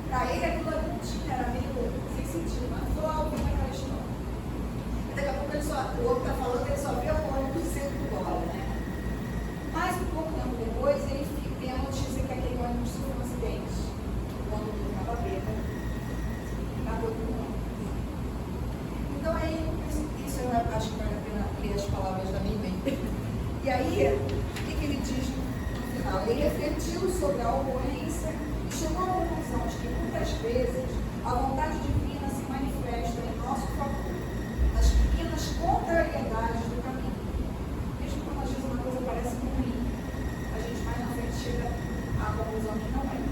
Para ele aquilo não tinha, era meio sem sentido, mas ficou lá ouvindo aquela história. E daqui a pouco o outro está falando, ele só vê o ônibus sendo embora, né? Mas um pouco tempo depois, ele tem a notícia que aquele ônibus sofreu um acidente. O ônibus estava bêbado, acabou com o ônibus. Então aí, isso eu acho que vale a pena ler as palavras da minha mãe. E aí, o que ele diz no final? Ele refletiu sobre a ocorrência e chegou à conclusão de que muitas vezes a vontade divina se manifesta em nosso favor, nas pequenas contrariedades do caminho. Mesmo quando às vezes uma coisa parece ruim, a gente mais na frente chega à conclusão que não era.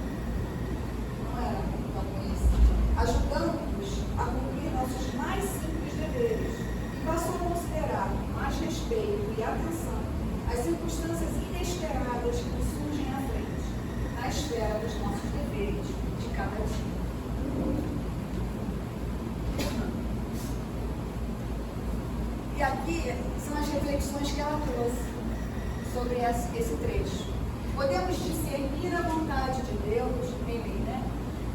Não era tão conhecida. Ajudando-nos a cumprir nossos mais simples deveres e passou a considerar com mais respeito e atenção as circunstâncias inesperadas que nos surgem à frente, na esfera dos nossos deveres de cada dia. E aqui são as reflexões que ela trouxe sobre esse trecho. Podemos discernir a vontade de Deus, né,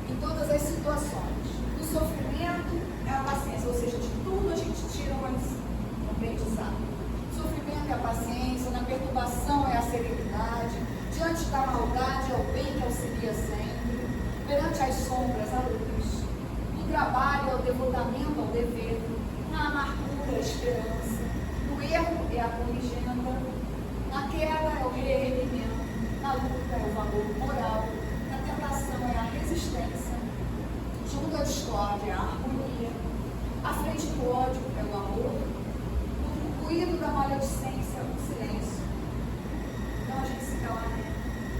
em todas as situações. Do sofrimento é a paciência, ou seja, de tudo a gente tira um aprendizado. Sofrimento é a paciência, na perturbação é a serenidade, diante da maldade é o bem que auxilia sempre, perante as sombras a luz, no trabalho é o devotamento ao dever, na amargura é a esperança, no erro é a corrigenda, na queda é o reerguimento, na luta é o valor moral, na tentação é a resistência, junto à discórdia é a harmonia, à frente do ódio é o amor, no ruído da maledicência o silêncio. Então a gente se cala, né?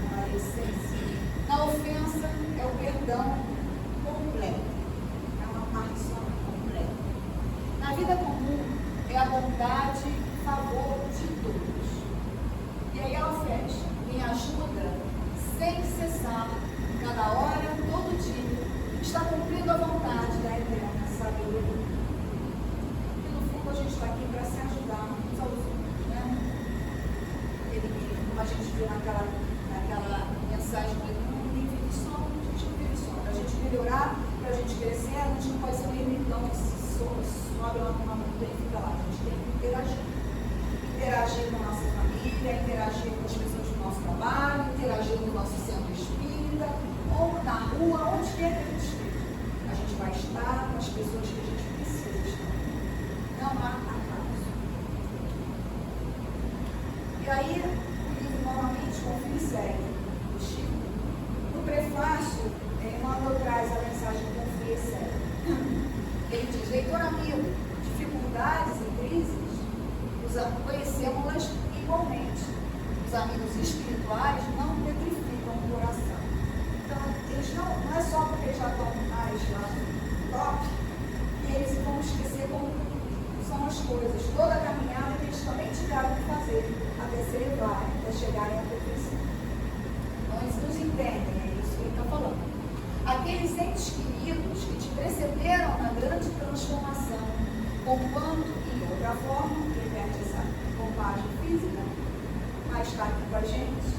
Na maledicência. Na ofensa é o perdão completo. É uma partição completa. Na vida comum é a bondade e favor de todos. E aí ela fecha. Me ajuda sem cessar, cada hora, todo dia, está cumprindo a vontade da eterna sabedoria. E no fundo a gente está aqui para se ajudar uns aos outros, né? Como a gente viu naquela mensagem do mundo, ninguém vive só, a gente não vive só. Para a gente melhorar, para a gente crescer, a gente não pode ser um ermitão que sobe lá numa montanha e fica lá. A gente tem que interagir. Interagir com a nossa família, interagir com as pessoas do nosso trabalho, interagir no nosso centro espírita, ou na rua, onde quer que a gente esteja. A gente vai estar com as pessoas que a gente precisa estar. Não há acaso. E aí, o livro novamente, Confie e Segue, do Chico, caminhos espirituais não petrificam o coração. Então, eles não é só porque já estão mais lá no top, que eles vão esquecer como são as coisas. Toda a caminhada que eles também tiveram que fazer até se elevarem, até chegarem à perfeição. Então, eles nos entendem, é isso que ele está falando. Aqueles entes queridos que te precederam na grande transformação, conquanto em outra forma, repete essa roupagem física, mas está aqui com a gente,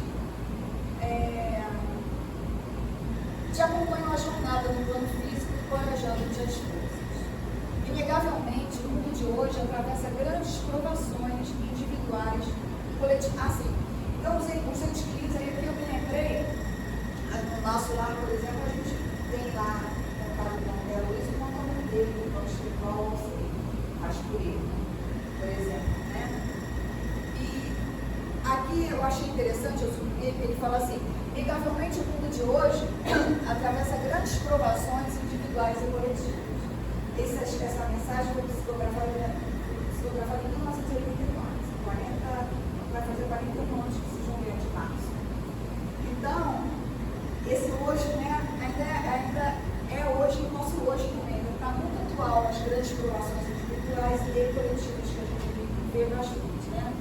te acompanham a jornada no plano físico, corajando-te as forças. Inegavelmente, o mundo de hoje atravessa grandes provações individuais e coletivas. Assim, então, os entes queridos, aí que eu me lembrei, no nosso lar, por exemplo, a gente tem lá, no caso do André Luiz, o nome dele, o plano espiritual, acho por ele, por exemplo, né? E aqui eu achei interessante, eu sublinhei que ele fala assim: inegavelmente o mundo de hoje atravessa grandes provações individuais e coletivas. Essa mensagem foi psicografada em 1989, vai fazer 40 anos que se João de março. Então, esse hoje, né, ainda é hoje, o nosso hoje também, está muito atual as grandes provações individuais e coletivas que a gente vê nas vidas, né?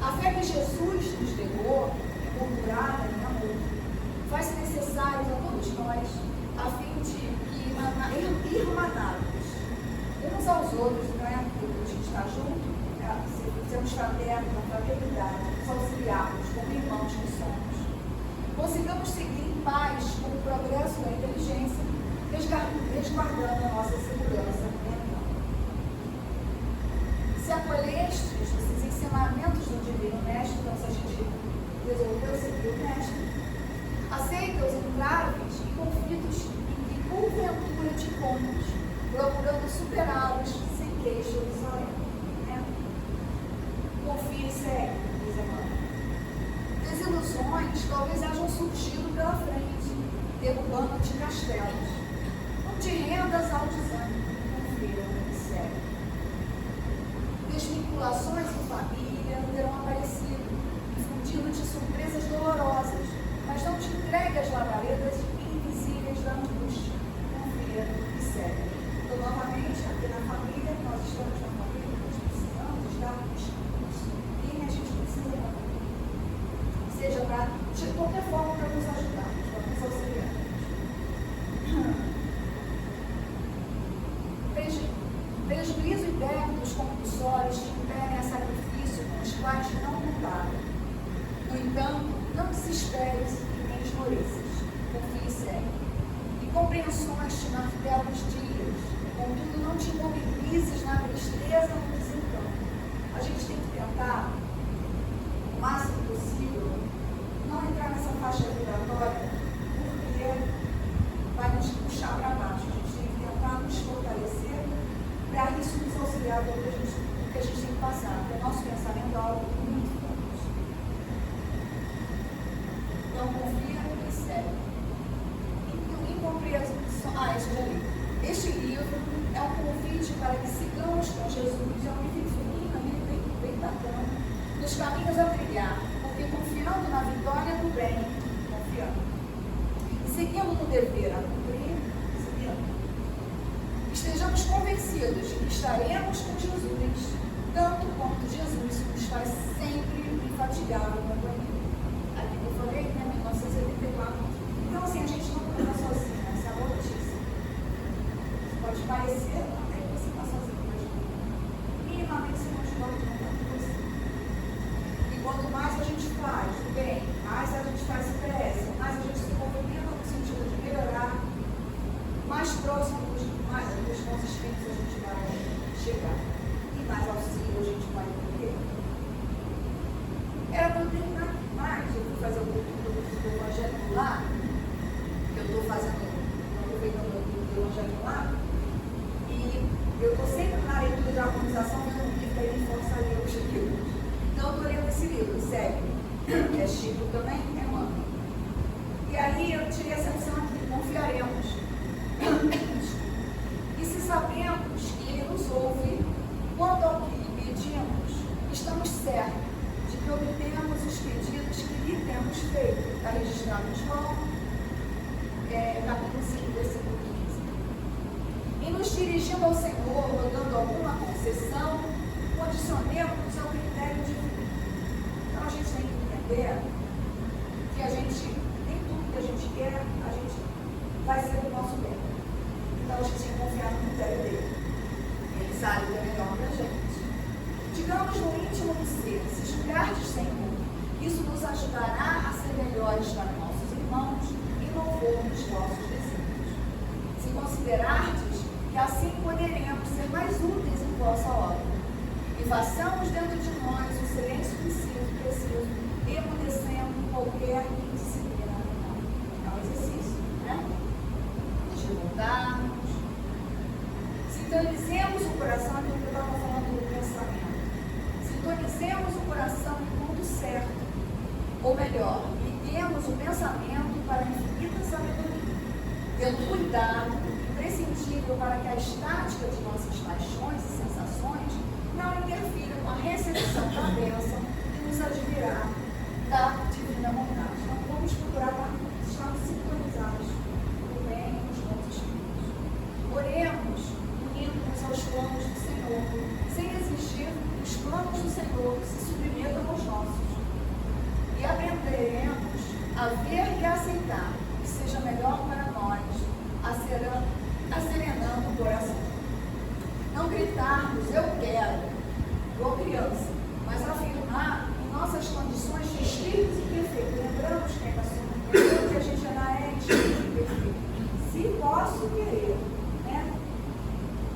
A fé que Jesus nos legou, procurada em amor, faz-se necessário a todos nós, a fim de que irmanados uns aos outros, né? Porque a gente está junto, né? Sermos fraternos, na fraternidade, nos auxiliarmos como irmãos que somos. Consigamos seguir em paz com o progresso da inteligência, resguardando a nossa segurança mental. Se acolhestes esses ensinamentos do Divino Mestre, então se a gente resolveu seguir o Mestre, aceita os entraves e conflitos em que porventura te ponhas, procurando superá-los sem queixa ou desalento. Né? Confie e segue, diz Emmanuel. Desilusões talvez hajam surgido pela frente, derrubando-te castelos. Não te rendas ao desânimo, confia e segue. Desvinculações em família terão aparecido, infundindo-te surpresas dolorosas, mas não te entregue às labaredas invisíveis da angústia. Confia e segue. Então, novamente, aqui na família, nós estamos na família, nós precisamos dar descanso. Quem a gente precisa da família? Seja de qualquer forma para nos ajudar, para nos auxiliar. Prejuízo e débitos compulsórios te impedem a sacrifício com os quais não contaram. No entanto, não desesperes e nem esmoreças. Confie e segue. Incompreensões te martelam os dias, contudo não te imobilizes na tristeza ou no desencanto. A gente tem que tentar, o máximo possível, não entrar nessa faixa vibratória, porque vai nos puxar para baixo. A gente tem que tentar nos fortalecer para isso nos auxiliar do que a gente tem que passar. Porque o nosso pensamento é algo muito forte. Então, confia e segue. Isso já li. Este livro é um convite para que sigamos com Jesus, é um livro infinito, bem bacana, nos caminhos a trilhar, porque confiando na vitória do bem, confiando, e seguindo no dever a cumprir, seguindo, estejamos convencidos que estaremos com Jesus, tanto quanto Jesus nos faz sempre infatigável companhia. Aqui que eu falei, né, 1974. Então, assim, a gente não está sozinho, essa é a boa notícia. Pode parecer até que você está sozinho, mas minimamente você não pode contar com você. E quanto mais a gente faz o bem, mais a gente faz prece, mais a gente se movimenta no sentido de melhorar, mais próximo dos nossos filhos a gente vai chegar. E mais auxílio a gente vai ter. Era para eu terminar mais, eu fui fazer o evangelho lá, que eu estou fazendo, aproveitando o evangelho lá. Eu estou sempre na leitura de harmonização, vendo um livro aí de força a ler os livros. Então, eu estou lendo esse livro, segue, que é Chico também, é Emmanuel. E aí, eu tirei essa lição aqui: confiaremos. E se sabemos que Ele nos ouve, quanto ao que lhe pedimos, estamos certos de que obtemos os pedidos que feito? Está registrado no João, capítulo 5, versículo 15. E nos dirigindo ao Senhor, rogando alguma concessão, condicionemos ao critério divino. Então a gente tem que entender que nem tudo que a gente quer, a gente vai ser do nosso bem. Então a gente tem que confiar no critério dele. Ele sabe o que é melhor para a gente. Digamos no íntimo do ser, se julgardes, Senhor, isso nos ajudará a ser melhores para nossos irmãos e louvor dos vossos desígnios. Se considerardes que assim poderemos ser mais úteis em vossa obra, e façamos dentro de nós o silêncio preciso, emudecendo qualquer indisciplina mental. É um exercício, né? De voltarmos. Sintonizemos o coração, que eu estava falando do pensamento. Sintonizemos o coração no ponto certo, ou melhor, liguemos o pensamento para a infinita sabedoria, tendo cuidado imprescindível para que a estática de nossas paixões e sensações não interfira com a recepção da bênção que nos advirá da divina vontade. Então vamos procurar estarmos sintonizados no bem e nos bons espíritos. Oremos, unindo-nos aos planos do Senhor, sem exigir os planos do Senhor se submetam aos nossos. E aprenderemos a ver e a aceitar o que seja melhor para nós, acerenando o coração. Não gritarmos, eu quero, igual criança, mas afirmar em nossas condições de espírito imperfeito. Lembramos que a gente já é espírito imperfeito. Se posso querer, né?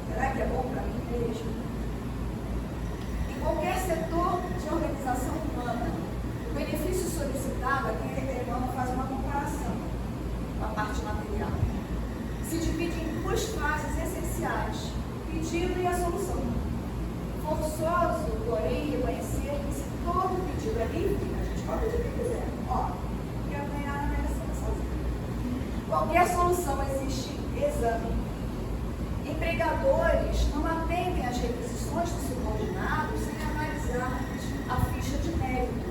Será que é bom para mim mesmo? Em qualquer setor de organização humana, o benefício solicitado, aqui Emmanuel faz uma comparação com a parte material. Se divide em duas fases essenciais, pedido e a solução. Forçoso, porém, reconhecer que se todo pedido é livre, a gente pode pedir o que quiser. Ó, não quero ganhar na Mega Sena sozinho. Qualquer solução existe exame. Empregadores não atendem às requisições dos subordinados sem analisar a ficha de mérito,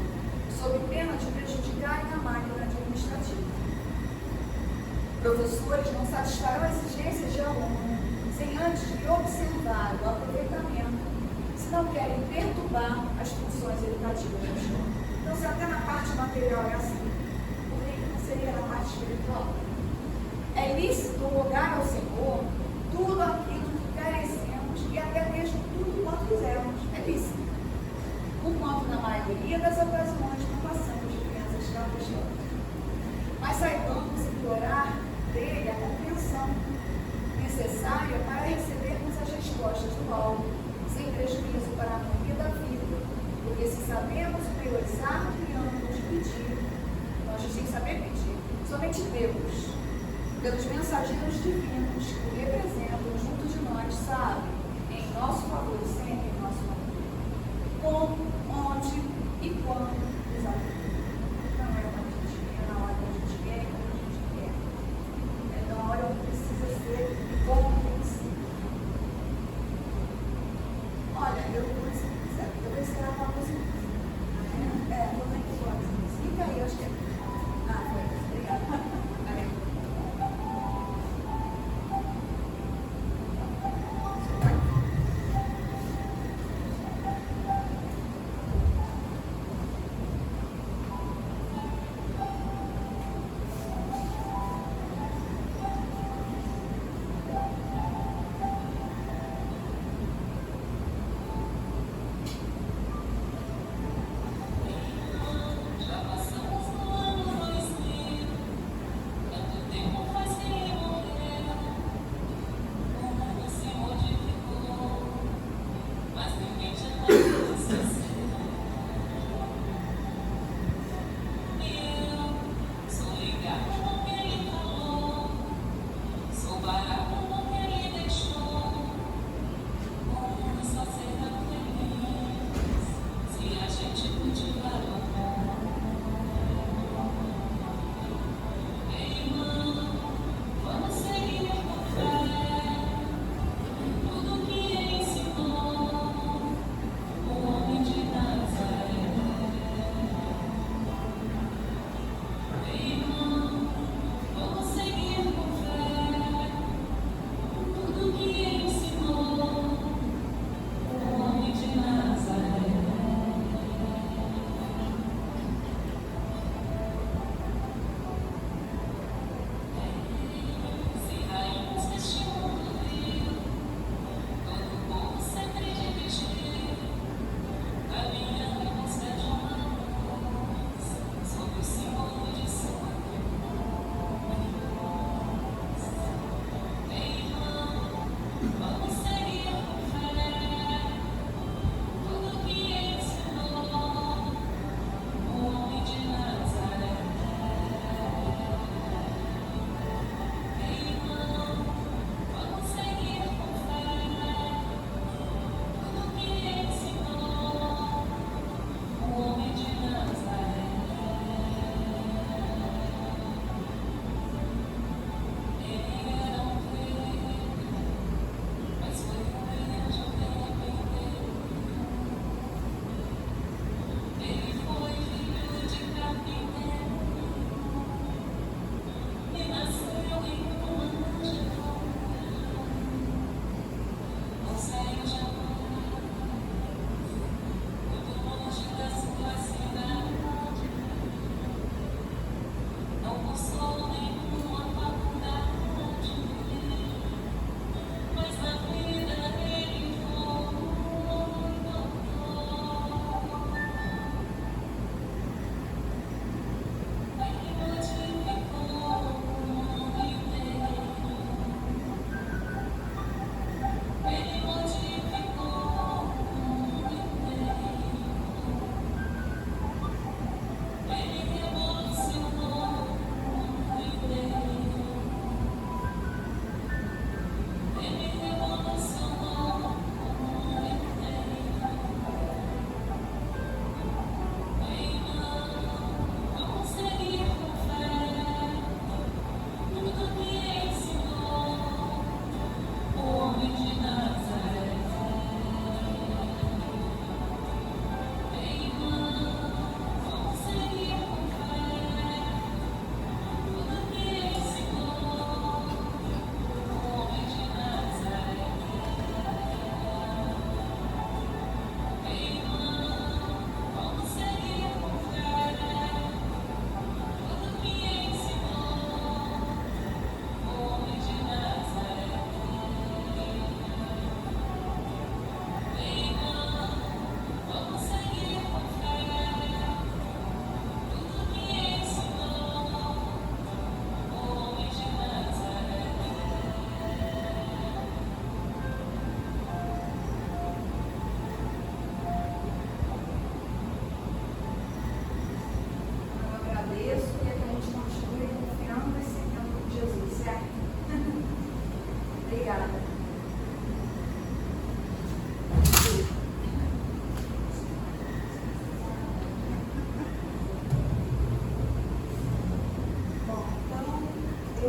sob pena de prejudicarem a máquina administrativa. Professores não satisfarão exigências de aluno sem antes de observar o aproveitamento, se não querem perturbar as funções educativas da escola. Então, se até na parte material é assim, por que não seria na parte espiritual? É lícito rogar ao Senhor tudo aquilo que carecemos e até mesmo tudo quanto fizemos. É lícito. Por quanto na maioria das ocasiões não passamos de crianças caprichosas. Mas saibamos implorar dele a compreensão necessária para recebermos as respostas do alto, sem prejuízo para a harmonia da vida, porque se sabemos priorizar e ambos pedir, nós temos que saber pedir, somente Deus, pelos mensageiros divinos que representam junto de nós, sabe, em nosso favor, sempre em nosso favor, como, onde e quando, exatamente. Não é quando a gente quer, na hora que a gente quer, quando a gente quer. É na hora que precisa ser e como tem que ser. Olha, eu vou dizer, eu vou ensinar uma coisa. Vou ver que pode. Fica aí, eu acho que é. Foi. Obrigada.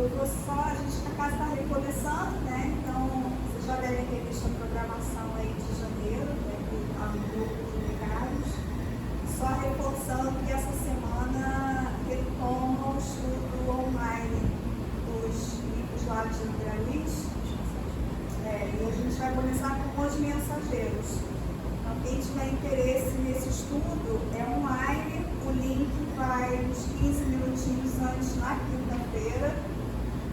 eu vou só, a casa está recomeçando, né? Então, vocês já devem ter visto a programação aí de janeiro, né? Que está no grupo de ligados. Só reforçando que essa semana retoma o estudo online dos livros lá de Gralis. E a gente vai começar com os mensageiros. Então, quem tiver interesse nesse estudo, é online. O link vai uns 15 minutinhos antes, na quinta-feira.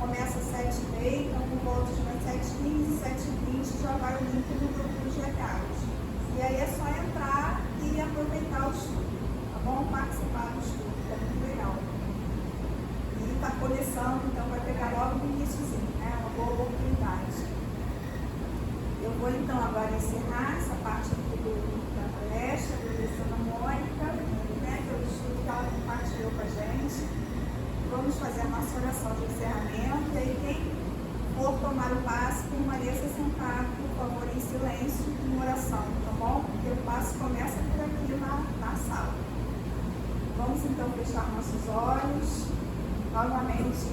Começa às 7h30, então por volta de umas 7h15, 7h20 já vai o link no grupo dos recados. E aí é só entrar e aproveitar o estudo, tá bom? Participar do estudo, que é muito legal. E está começando, então vai pegar logo no iníciozinho, né? Uma boa oportunidade. Eu vou então agora encerrar essa parte aqui da palestra, agradecendo a Mônica, né, pelo estudo que ela compartilhou com a gente. Vamos fazer a nossa oração de encerramento. E aí, quem for tomar o passe, permaneça sentado, por favor, em silêncio, em oração, tá bom? Porque o passe começa por aqui na sala. Vamos então fechar nossos olhos, novamente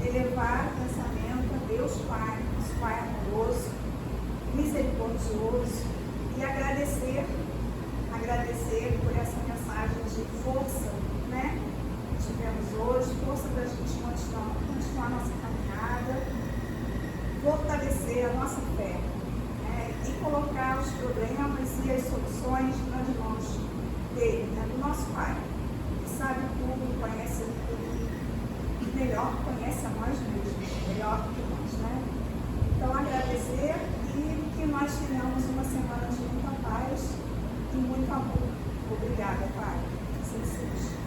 elevar o pensamento a Deus Pai, nosso Pai amoroso, misericordioso, e agradecer por essa mensagem de força, né, que tivemos hoje, força para a gente continuar a nossa caminhada, fortalecer a nossa fé, né, e colocar os problemas e as soluções nas mãos dele, né, do nosso Pai, que sabe tudo, conhece tudo, e melhor conhece a nós mesmos, melhor que nós, né? Então, agradecer e que nós tenhamos uma semana de muita paz e muito amor. Obrigada, Pai. Assim seja.